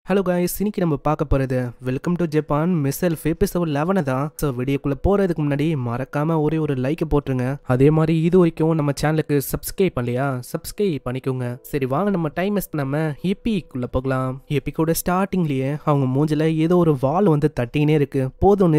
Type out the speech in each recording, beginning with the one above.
Hello guys, இன்னைக்கு நம்ம பார்க்க போகிறது வெல்கம் டு ஜப்பான் மிஸ்ஸெல்ஃப் எபிசோட் 11 தான். ஸோ வீடியோக்குள்ளே போகிறதுக்கு முன்னாடி மறக்காமல் ஒரு லைக் போட்டுருங்க. அதே மாதிரி இது வரைக்கும் நம்ம சேனலுக்கு சப்ஸ்கிரைப் பண்ணலையா, சப்ஸ்கிரைப் பண்ணிக்கோங்க. சரி வாங்க, நம்ம டைம் வேஸ்ட் நம்ம எப்பிக்குள்ளே போகலாம். எப்பிக்கோட ஸ்டார்டிங்லேயே அவங்க மூஞ்சில் ஏதோ ஒரு வால் வந்து தட்டினே இருக்கு. போதும்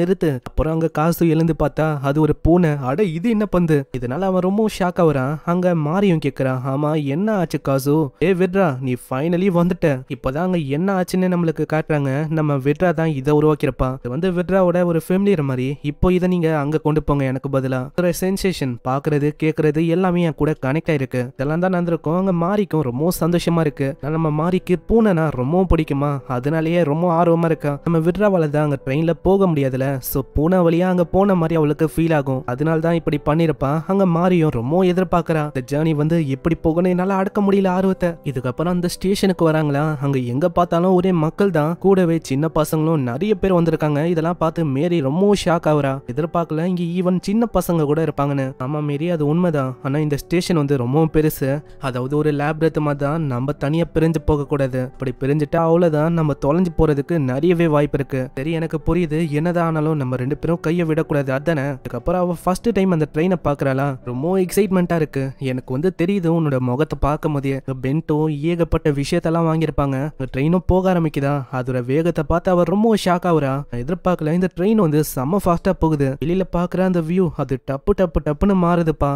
நிறுத்து. அப்புறம் அங்கே காசு எழுந்து பார்த்தா அது ஒரு பூனை. அட இது என்ன பந்து? இதனால அவன் ரொம்ப ஷாக் ஆகுறான். அங்கே மாரியும் கேட்குறான், ஆமா என்ன ஆச்சு காசு? விட்ரா, நீ ஃபைனலி வந்துட்ட. இப்போதான் அங்க என்ன ஆச்சுன்னு நம்மளுக்கு காட்டுறாங்க. நம்ம விட்ரா தான் இதை உருவாக்கிருப்பா. இது வந்து விட்ராவோட ஒரு ஃபெமிலியர் மாதிரி. இப்போ இதை நீங்க அங்க கொண்டு போங்க எனக்கு பதிலா. ஒரு சென்சேஷன் பாக்குறது கேட்கறது எல்லாமே என் கூட கனெக்ட் ஆயிருக்கு. இதெல்லாம் தான் நடந்திருக்கும். அங்க மாரிக்கும் ரொம்ப சந்தோஷமா இருக்கு. நம்ம மாரிக்கு பூனைனா ரொம்ப பிடிக்குமா, அதனாலேயே ரொம்ப ஆர்வமா இருக்கா. நம்ம விட்ராவால தான் அங்க ட்ரெயின்ல போக முடியாதுல. சோ பூனை வழியா அங்க போன மாதிரி அவளுக்கு ஃபீல் ஆகும். அதனால தான் இப்படி பண்ணிருப்பா. அங்க மாரியும் ரொம்ப எதிர்பார்க்கறா. இந்த ஜேர்னி வந்து எப்படி போகணும் என்னால அடக்க முடியல ஆர்வத்தை. இதுக்கப்புறம் அந்த ஸ்டேஷனுக்கு வராங்களா. அங்க எங்க பார்த்தாலும் ஒரே மக்கள் தான். கூடவே சின்ன பசங்களும் நிறைய பேர் வந்திருக்காங்க. இதெல்லாம் பார்த்து மேரி ரொம்ப ஷாக் ஆகுறா. எதிர்பார்க்கல இங்க ஈவன் சின்ன பசங்க கூட இருப்பாங்கன்னு. ஆமா மேரி, அது உண்மைதான். ஆனா இந்த ஸ்டேஷன் வந்து ரொம்ப பெருசு. அதாவது ஒரு லேப்ரேத் மாதிரி தான். நம்ம தனியா பிரிஞ்சு போக கூடாது. அப்படி பிரிஞ்சுட்டா அவ்வளவுதான், நம்ம தொலைஞ்சு போறதுக்கு நிறையவே வாய்ப்பு இருக்கு. சரி எனக்கு புரியுது. என்னதான் ஆனாலும் நம்ம ரெண்டு பேரும் கையை விடக்கூடாது அதானே. அதுக்கப்புறம் அவ ஃபர்ஸ்ட் டைம் அந்த ட்ரெயினை பாக்குறாளா. ரொம்ப எக்ஸைட்மெண்டா இருக்கு. எனக்கு வந்து தெரியுது உன்னோட முகத்தை பார்க்கும் போதே. பென்டோ ஏகப்பட்ட விஷயத்தெல்லாம் வாங்கியிருப்பாங்க. ட்ரெயினும் போக ஆரம்பிக்குதா. அதோட வேகத்தை பார்த்து அவர் ரொம்ப ஷாக் ஆகுறா. எதிர்பார்க்கல இந்த ட்ரெயின் வந்து செம்ம ஃபாஸ்டா போகுது. வெளியில பாக்குற அந்த வியூ அது டப்புன்னு மாறுதுப்பா.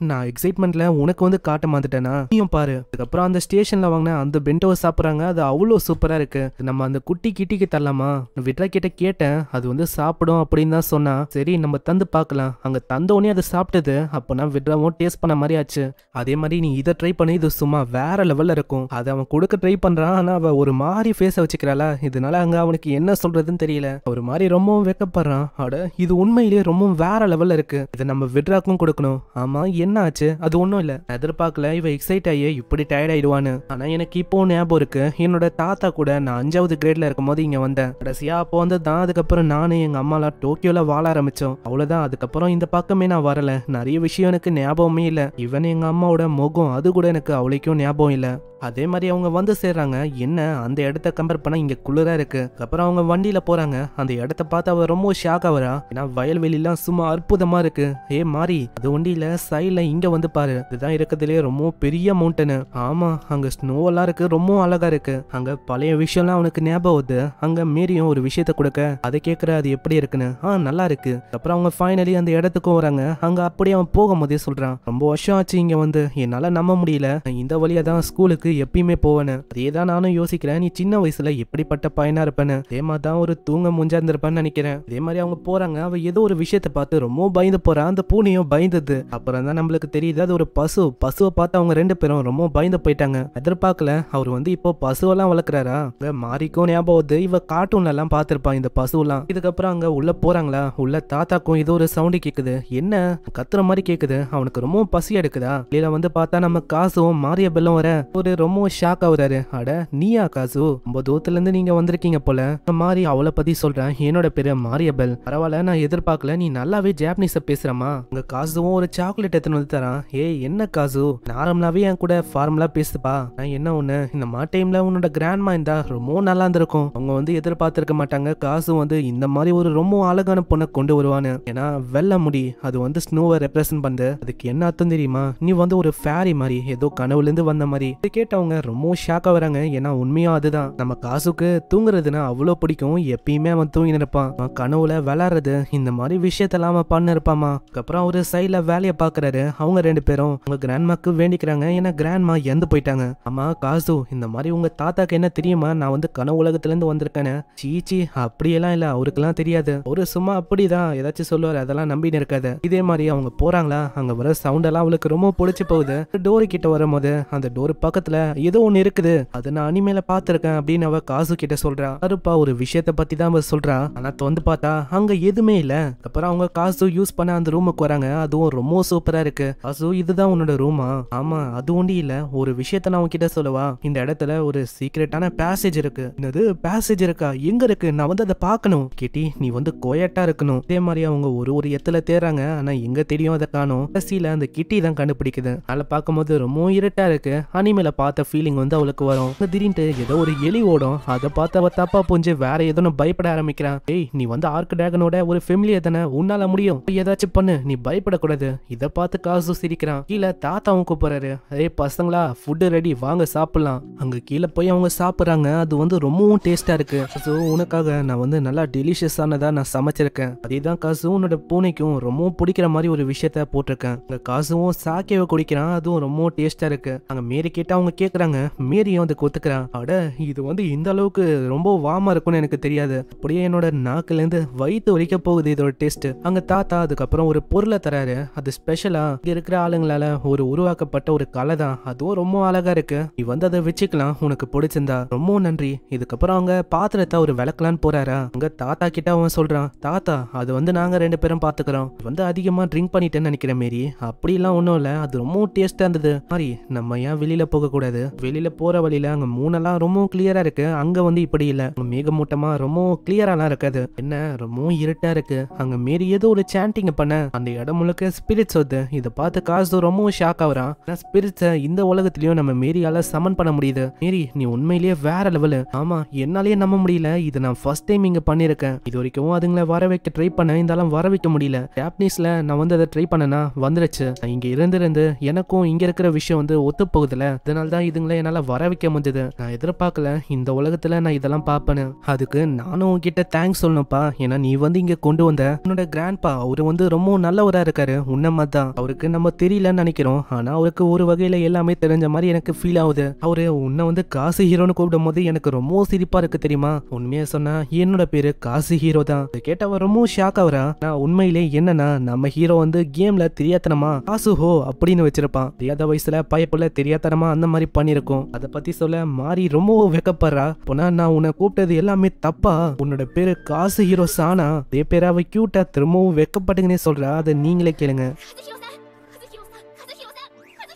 நான் எக்ஸைட்மெண்ட்ல உனக்கு வந்து காட்ட மாட்டேனா, நீயும் பாரு. அதுக்கப்புறம் அந்த ஸ்டேஷன்ல வாங்கின அந்த பென்டோவை சாப்பிடுறாங்க. அது அவ்வளோ சூப்பரா இருக்கு. நம்ம அந்த குட்டி கிட்டிக்கு தரலாமா? விட்ரா கிட்ட கேட்டேன். அது வந்து சாப்பிடும் அப்படின்னு தான் சொன்னா. சரி நம்ம தந்து பார்க்கலாம். அங்க தந்தோடனே அதை சாப்பிட்டது. அப்போனா விட்ராவும் டேஸ்ட் பண்ண மாதிரி ஆச்சு. அதே மாதிரி நீ இதை ட்ரை பண்ணி, இது சும்மா வேற லெவல்ல இருக்கும். அதை அவன் கொடுக்க ட்ரை பண்றான். ஆனா அவ ஒரு மாதிரி ஃபேஸை வச்சுக்கிறாளா. இதனால அங்க அவனுக்கு என்ன சொல்றதுன்னு தெரியல. ஒரு மாதிரி ரொம்பவும் வெக்கப்படுறான். அட இது உண்மையிலேயே ரொம்ப வேற லெவல்ல இருக்கு. இதை நம்ம விட்ராக்கும் கொடுக்கணும். ஆமா என்ன ஆச்சு? அது ஒன்றும் இல்லை. எதிர்பார்க்கல இவ எக்ஸைட் ஆகியே இப்படி டயர்ட் ஆயிடுவான்னு. ஆனா எனக்கு இப்போ ஞாபகம் இருக்கு. என்னோட தாத்தா கூட நான் 5வது கிரேட்ல இருக்கும் போது இங்க வந்தேன். கடைசியா அப்போ வந்து தான். அதுக்கப்புறம் நானும் எங்க அம்மாலாம் டோக்கியோல வாழ ஆரம்பிச்சோம். அவ்வளவுதான். அதுக்கப்புறம் இந்த பக்கமே நான் வரல. நிறைய விஷயம் எனக்கு ஞாபகமே இல்லை. ஈவன் எங்க அம்மாவோட முகம் அது கூட எனக்கு அவளைக்கும் ஞாபகம் இல்லை. அதே மாதிரி அவங்க வந்து சேர்றாங்க. என்ன அந்த இடத்த கம்பேர் பண்ணா இங்க குளிரா இருக்கு. அப்புறம் அவங்க வண்டியில போறாங்க. அந்த இடத்த பார்த்து அவ ரொம்ப ஷாக் ஆகுறா. ஏன்னா வயல்வெளிலாம் சும்மா அற்புதமா இருக்கு. மாறி அது வண்டியில சைட்ல இங்க வந்து பாரு. இதுதான் இருக்கிறதுலே ரொம்ப பெரிய மவுண்டனு. ஆமா அங்க ஸ்னோ எல்லாம் இருக்கு. ரொம்ப அழகா இருக்கு. அங்க பழைய விஷயம்லாம் அவனுக்கு ஞாபகம் வருது. அங்க மீறியும் ஒரு விஷயத்த கொடுக்க அதை கேட்கற அது எப்படி இருக்குன்னு. நல்லா இருக்கு. அப்புறம் அவங்க ஃபைனலி அந்த இடத்துக்கும் வராங்க. அங்க அப்படியே அவன் போகும்போதே சொல்றான், ரொம்ப வருஷம் ஆச்சு இங்க வந்து, என்னால நம்ப முடியல. இந்த வழியா தான் ஸ்கூலுக்கு எப்பயுமே போவேன்னு. அதேதான் நானும் யோசிக்கிறேன். நீ சின்ன வயசுல எப்படிப்பட்ட பையனா இருப்பேன்னு. அதே மாதிரி தான் ஒரு தூங்க முஞ்சா இருந்திருப்பான்னு நினைக்கிறேன். அதே மாதிரி அவங்க போறாங்க. அவ ஏதோ ஒரு விஷயத்த பார்த்து ரொம்ப பயந்து போறா. அந்த பூனையும் பயந்தது. அப்புறம் தான் நம்மளுக்கு தெரியுது அது ஒரு பசுவை பார்த்து அவங்க ரெண்டு பேரும் ரொம்ப பயந்து போயிட்டாங்க. எதிர்பார்க்கல அவர் வந்து இப்போ பசுவெல்லாம் வளர்க்குறாரா. மாறிக்கும் ஞாபகம் வருது. இவ கார்ட்டூன்ல எல்லாம் பார்த்திருப்பான் இந்த பசுவெல்லாம். இதுக்கப்புறம் அங்க உள்ள போறாங்களா. உள்ள தாத்தாக்கும் ஏதோ ஒரு சவுண்டு கேக்குது. என்ன கத்துற மாதிரி கேக்குது. அவனுக்கு ரொம்ப பசி எடுக்குதா. இல்ல வந்து பார்த்தா நம்ம காசும் மாரிய பெல்லும் வர ஒரு ரொம்ப ஷாக் ஆகுறாரு. அட நீயா காசு, ரொம்ப தூரத்துல இருந்து நீங்க வந்திருக்கீங்க போல. மாறி அவளை பத்தி சொல்றேன். என்னோட பேரு மாரியபெல். பரவாயில்ல, நான் எதிர்பார்க்கல. நீ நல்லாவே ஜாப்பனீஸ பேசுறமா. உங்க காசுவும் ஒரு சாக்லேட் எடுத்துன்னு வந்து தரான். என்ன காசு, நார்மலாவே என் கூட ஃபார்முலா பேசுப்பா. நான் என்ன ஒண்ணு, இந்த மாதிரி டைம்ல உன்னோட கிராண்ட்மா இருந்தா ரொம்ப நல்லா இருந்திருக்கும். அவங்க வந்து எதிர்பார்த்திருக்க மாட்டாங்க காசு வந்து இந்த மாதிரி ஒரு ரொம்ப அழகான பொண்ணை கொண்டு வருவான்னு. ஏன்னா வெள்ளை முடி அது வந்து ஸ்னோவை ரெப்ரசென்ட் பண்ணுது. அதுக்கு என்ன அர்த்தம் தெரியுமா? நீ வந்து ஒரு ஃபேரி மாதிரி, ஏதோ கனவுல இருந்து வந்த மாதிரி. கேட்டவங்க ரொம்ப ஷாக்கா வராங்க. ஏன்னா உண்மையும் அதுதான். நம்ம காசுக்கு தூங்குறதுன்னா அவ்வளவு பிடிக்கும். எப்பயுமே அவன் தூங்கி இருப்பான். அவன் கனவுல விளையாடுறது இந்த மாதிரி விஷயத்தெல்லாம் அவன் பண்ண இருப்பாமா. அதுக்கப்புறம் ஒரு சைட்ல வேலையை பாக்குறாரு. அவங்க ரெண்டு பேரும் உங்க கிராண்ட்மாக்கு வேண்டிக்கிறாங்க. ஏன்னா கிராண்ட்மா இறந்து போயிட்டாங்க. ஆமா காசு, இந்த மாதிரி உங்க தாத்தாக்கு என்ன தெரியுமா நான் வந்து கனவு உலகத்துல இருந்து வந்திருக்கேன்னு. சீச்சி அப்படியெல்லாம் இல்ல, அவருக்கெல்லாம் தெரியாது. ஒரு சும்மா அப்படிதான் ஏதாச்சும் சொல்லுவாரு. அதெல்லாம் நம்பின்னு இருக்காது. இதே மாதிரி அவங்க போறாங்களா. அங்க வர சவுண்ட் எல்லாம் அவளுக்கு ரொம்ப பிடிச்சு போகுது. டோரு கிட்ட வரும்போது அந்த டோர் பக்கத்துல ஏதோ ஒண்ணு இருக்குது. அது நான் அனிமேல பாத்திருக்கேன் அப்படின்னு அவ காசு கிட்ட சொல்றா. கருப்பா ஒரு விஷயத்த பத்தி தான் அவ சொல்றா. ஆனா வந்து பார்த்தா அங்க எதுவுமே இல்ல. அப்புறம் அவங்க காசு யூஸ் பண்ண அந்த ரூமுக்கு வராங்க. அதுவும் ரொம்ப சூப்பரா இருக்கு. காசு இதுதான் உன்னோட ரூமா? ஆமா அது ஒண்டி இல்ல, ஒரு விஷயத்த நான் உன்கிட்ட சொல்லவா. இந்த இடத்துல ஒரு சீக்ரெட்டான பேசேஜ் இருக்கு. என்னது பேசேஜ் இருக்கா? எங்க இருக்கு? நான் வந்து அதை பார்க்கணும். கேட்டி நீ வந்து கோயட்டா இருக்கணும். இதே மாதிரி அவங்க ஒரு இடத்துல தேடுறாங்க. ஆனா எங்க தெரியும் அதை காணும். கடைசியில அந்த கிட்டி தான் கண்டுபிடிக்குது. அதில் பார்க்கும்போது ரொம்ப இருட்டா இருக்கு. அனிமேல பார்த்த ஃபீலிங் வந்து அவளுக்கு வரும். திடீர்னு ஏதோ ஒரு எலி ஓடும். அதை பார்த்து அவ தப்பா புரிஞ்சு வேற ஏதோ பயப்பட ஆரம்பிக்கிறான். ஏய் நீ வந்து ஆர்க் டிராகனோட ஒரு ஃபெமிலியர் தானே, உன்னால முடியும், ஏதாச்சும் பண்ணு, நீ பயப்படக்கூடாது. இதை பார்த்து காசு சிரிக்கிறான். கீழே தாத்தாவும் கூப்பிடுறாரு. ஏய் பசங்களா, ஃபுட்டு ரெடி, வாங்க சாப்பிடலாம். அங்க கீழே போய் அவங்க சாப்பிட்றாங்க. அது வந்து ரொம்பவும் டேஸ்டா இருக்கு. ஸோ உனக்காக நான் வந்து நல்லா டெலிஷியஸானதா நான் சமைச்சிருக்கேன். அதேதான் காசு உன்னோட பூனைக்கும் ரொம்பவும் பிடிக்கிற மாதிரி ஒரு விஷயத்த போட்டிருக்கேன். அங்க காசுவும் சாக்கேவை குடிக்கிறான். அதுவும் ரொம்ப டேஸ்டா இருக்கு. அங்க மேரி கேட்டா அவங்க கேக்குறாங்க. மேரியும் வந்து கொத்துக்கிறான். அட இது வந்து இந்த அளவுக்கு ரொம்ப வாமா இருக்கும்னு எனக்கு தெரியாது. அப்படியே என்னோட நாக்குல இருந்து வயிற்று வலிக்க போகுது இதோட டேஸ்ட். அங்க தாத்தா அதுக்கப்புறம் ஒரு பொருளை தராரு. அது ஸ்பெஷலா இங்க இருக்கிற ஆளுங்களால ஒரு உருவாக்கப்பட்ட ஒரு கலை தான். அதுவும் ரொம்ப அழகா இருக்கு. நீ வந்து அதை வச்சுக்கலாம், உனக்கு பிடிச்சிருந்தா. ரொம்ப நன்றி. இதுக்கப்புறம் அவங்க பாத்திரத்தை ஒரு விளக்கலான்னு போறாரா. அங்க தாத்தா கிட்ட அவன் சொல்றான், தாத்தா அது வந்து நாங்க 2 பேரும் பாத்துக்கிறோம். வந்து அதிகமா ட்ரிங்க் பண்ணிட்டேன்னு நினைக்கிறேன் மேரி. அப்படிலாம் ஒன்றும் இல்லை, அது ரொம்ப டேஸ்டா இருந்தது. மாதிரி நம்ம ஏன் வெளியில போக கூடாது? வெளியில போற வழியில அங்க மூணெல்லாம் ரொம்ப கிளியரா இருக்கு. அங்க வந்து இப்படி இல்ல, மேகமூட்டமா ரொம்ப கிளியராலாம் இருக்காது. என்ன ரொம்ப இருட்டா இருக்கு. அங்க மேரி ஏதோ ஒரு சாண்டிங் பண்ண அந்த இடம் முழுக்க ஸ்பிரிட்ஸ் வருது. இதை பார்த்து காசு ரொம்ப ஷாக் ஆகுறான். ஸ்பிரிட்ஸை இந்த உலகத்திலயும் நம்ம மேரியால சமன் பண்ண முடியுது. மேரி நீ உண்மையிலேயே வேற லெவலு. ஆமா என்னாலேயே நம்ப முடியல, இது நான் ஃபர்ஸ்ட் டைம் இங்க பண்ணிருக்கேன். இது வரைக்கும் அதுங்களை வர வைக்க ட்ரை பண்ண, இருந்தாலும் வர வைக்க முடியல. ஜாப்பனீஸ்ல நான் வந்து அதை ட்ரை பண்ணனா வந்துருச்சு. இங்க இருந்து எனக்கும் இங்க இருக்கிற விஷயம் வந்து ஒத்து போகுதுல, அதனால தான் இதுங்களை என்னால வர வைக்க முடிஞ்சது. நான் எதிர்பார்க்கல இந்த உலகத்துல நான் இதெல்லாம் பார்ப்பேன்னு. அதுக்கு நானும் உன்கிட்ட தேங்க்ஸ் சொல்லணும்ப்பா. ஏன்னா நீ வந்து இங்க கொண்டு வந்த உன்னோட கிராண்ட்பா, அவரு வந்து ரொம்ப நல்லவரா இருக்காரு. உன்ன மாதிரி தான். அவருக்கு நம்ம தெரியலன்னு நினைக்கிறோம், ஆனா அவருக்கு ஒரு வகையில எல்லாமே தெரிஞ்ச மாதிரி எனக்கு ஃபீல் ஆகுது. அவரு உன்னை வந்து காசு ஹீரோன்னு கூப்பிடும் போது எனக்கு ரொம்ப சிரிப்பா இருக்கு தெரியுமா? உண்மையா சொன்னா என்னோட பேரு காசு ஹீரோ தான். கேட்டவ ரொம்ப ஷாக் ஆகுறா. நான் உண்மையிலே என்னன்னா நம்ம ஹீரோ வந்து கேம்ல தெரியாதனமா காசு ஹோ அப்படின்னு வச்சிருப்பான். தெரியாத வயசுல பயப்புல தெரியாதனமா அந்த மாதிரி பண்ணிருக்கோம். அதை பத்தி சொல்ல மாறி ரொம்ப வெக்கப்படுறா. போனா நான் உன்னை கூப்பிட்டது எல்லாமே தப்பா, உன்னோட பேரு காசு ஹீரோ சானா. அதே பேரை அவ கியூட்டா திரும்பவும் வெக்கப்பட்டுங்கன்னே சொல்றா. அதை நீங்களே கேளுங்க.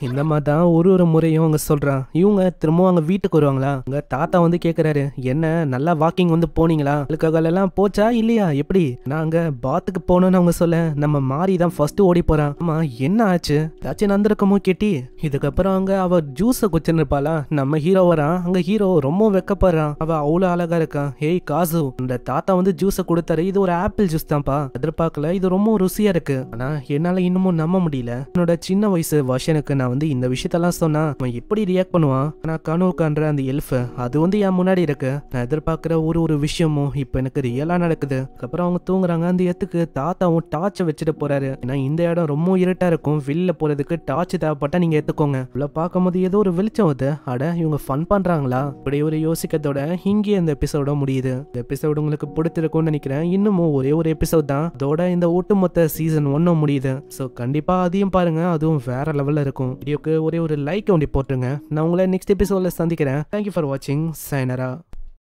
இந்த மாதிரி தான் ஒரு முறையும் அவங்க சொல்றான். இவங்க திரும்ப அவங்க வீட்டுக்கு வருவாங்களா. அங்க தாத்தா வந்து கேக்குறாரு, என்ன நல்லா வாக்கிங் வந்து போனீங்களா, எல்லாம் போச்சா இல்லையா, எப்படி? நான் அங்க பாத்துக்கு போனோன்னு அவங்க சொல்ல நம்ம மாறி தான் ஃபர்ஸ்ட் ஓடி போறான். ஆமா என்ன ஆச்சு, ஏதாச்சும் நடந்திருக்கமோ கேட்டி. இதுக்கப்புறம் அங்க அவ ஜூஸ குச்சின்னு இருப்பாளா. நம்ம ஹீரோ வரான். அங்க ஹீரோ ரொம்ப வெக்கப்படுறான். அவ அவ்வளவு அழகா இருக்கான். ஹேய் காசு, இந்த தாத்தா வந்து ஜூஸ கொடுத்தாரு, இது ஒரு ஆப்பிள் ஜூஸ் தான்ப்பா, எதிர்பார்க்கல, இது ரொம்ப ருசியா இருக்கு. ஆனா என்னால இன்னமும் நம்ப முடியல. என்னோட சின்ன வயசு வருஷனுக்கு நான் வந்து இந்த விஷயத்தெல்லாம் சொன்னா அவன் எப்படி ரியாக்ட் பண்ணுவான். ஆனா கனவுக்கான்ற அந்த எல்ஃப் அது வந்து என் முன்னாடி இருக்கு. நான் எதிர்பார்க்கிற ஒரு விஷயமும் இப்ப எனக்கு ரியலா நடக்குது. அப்புறம் அவங்க தூங்குறாங்க. அந்த இடத்துக்கு தாத்தாவும் டார்ச்சை வச்சுட்டு போறாரு. ஏன்னா இந்த இடம் ரொம்ப இருட்டா இருக்கும், வெளியில போறதுக்கு டார்ச் தேவைப்பட்டா நீங்க எடுத்துக்கோங்க. இவ்வளவு பார்க்கும்போது ஏதோ ஒரு வெளிச்சம் வருது. அட இவங்க ஃபன் பண்றாங்களா, இப்படி ஒரு யோசிக்கிறதோட இங்கே இந்த எபிசோட முடியுது. இந்த எபிசோடு உங்களுக்கு பிடிச்சிருக்கும்னு நினைக்கிறேன். இன்னமும் ஒரு எபிசோட் தான், அதோட இந்த ஒட்டுமொத்த சீசன் 1 முடியுது. ஸோ கண்டிப்பா அதையும் பாருங்க, அதுவும் வேற லெவல்ல இருக்கும். வீடியோக்கு ஒரு லைக் ஒண்டி போட்டுருங்க. நான் உங்களை நெக்ஸ்ட் எபிசோட்ல சந்திக்கிறேன். தேங்க்யூ ஃபார் வாட்சிங். சைனரா.